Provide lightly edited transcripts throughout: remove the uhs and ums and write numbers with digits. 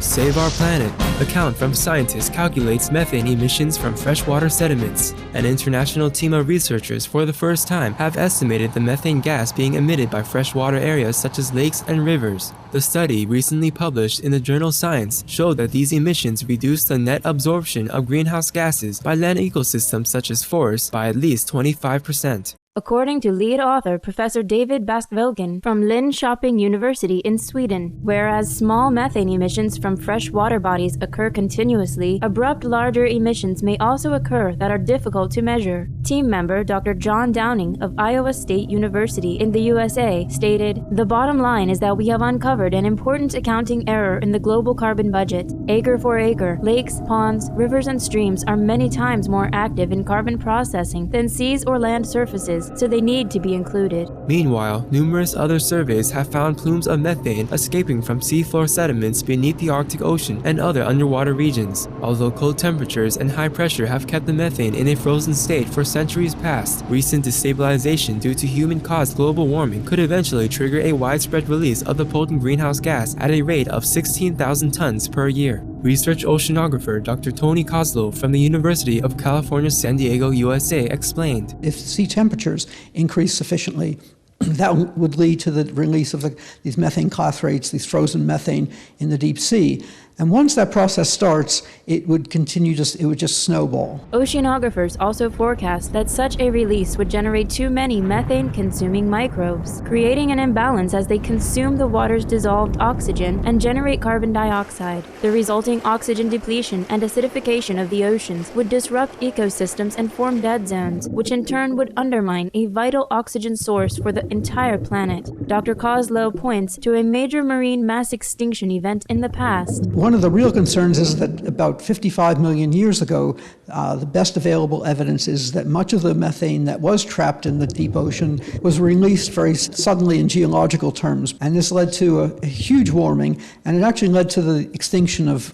Save our planet. Account from scientists calculates methane emissions from freshwater sediments. An international team of researchers for the first time have estimated the methane gas being emitted by freshwater areas such as lakes and rivers. The study, recently published in the journal Science, showed that these emissions reduce the net absorption of greenhouse gases by land ecosystems such as forests by at least 25%. According to lead author Professor David Baskvilken from Linköping University in Sweden, whereas small methane emissions from freshwater bodies occur continuously, abrupt larger emissions may also occur that are difficult to measure. Team member Dr. John Downing of Iowa State University in the USA stated, "The bottom line is that we have uncovered an important accounting error in the global carbon budget. Acre for acre, lakes, ponds, rivers, and streams are many times more active in carbon processing than seas or land surfaces, so they need to be included." Meanwhile, numerous other surveys have found plumes of methane escaping from seafloor sediments beneath the Arctic Ocean and other underwater regions. Although cold temperatures and high pressure have kept the methane in a frozen state for centuries past, recent destabilization due to human-caused global warming could eventually trigger a widespread release of the potent greenhouse gas at a rate of 16,000 tons per year. Research oceanographer Dr. Tony Kozlow from the University of California, San Diego, USA explained, "If sea temperatures increase sufficiently, that would lead to the release of these methane clathrates, these frozen methane in the deep sea. And once that process starts, it would just snowball." Oceanographers also forecast that such a release would generate too many methane-consuming microbes, creating an imbalance as they consume the water's dissolved oxygen and generate carbon dioxide. The resulting oxygen depletion and acidification of the oceans would disrupt ecosystems and form dead zones, which in turn would undermine a vital oxygen source for the entire planet. Dr. Kozlow points to a major marine mass extinction event in the past. One of the real concerns is that about 55 million years ago, the best available evidence is that much of the methane that was trapped in the deep ocean was released very suddenly in geological terms. And this led to a huge warming, and it actually led to the extinction of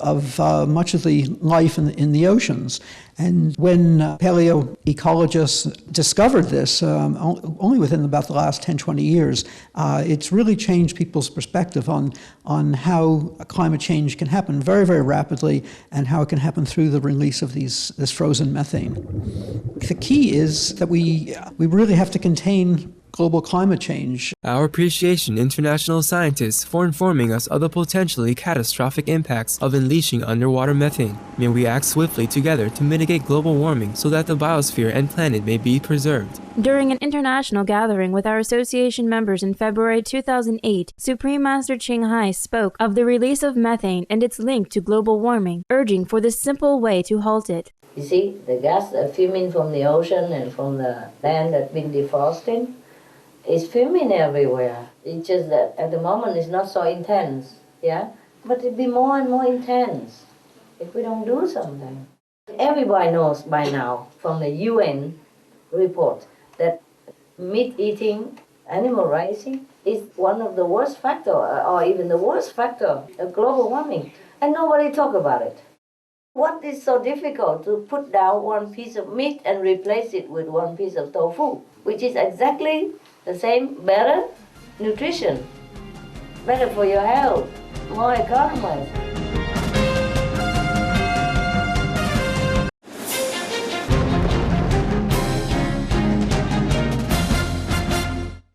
much of the life in the oceans. And when paleoecologists discovered this, only within about the last 10, 20 years, it's really changed people's perspective on how climate change can happen very, very rapidly and how it can happen through the release of this frozen methane. The key is that we really have to contain global climate change. Our appreciation, international scientists, for informing us of the potentially catastrophic impacts of unleashing underwater methane. May we act swiftly together to mitigate global warming so that the biosphere and planet may be preserved. During an international gathering with our association members in February 2008, Supreme Master Ching Hai spoke of the release of methane and its link to global warming, urging for this simple way to halt it. You see, the gas fuming from the ocean and from the land that's been defrosting, it's fuming everywhere. It's just that at the moment it's not so intense, yeah? But it'll be more and more intense if we don't do something. Everybody knows by now from the UN report that meat eating, animal raising is one of the worst factor, or even the worst factor of global warming. And nobody talk about it. What is so difficult to put down one piece of meat and replace it with one piece of tofu, which is exactly the same, better nutrition, better for your health, more economized.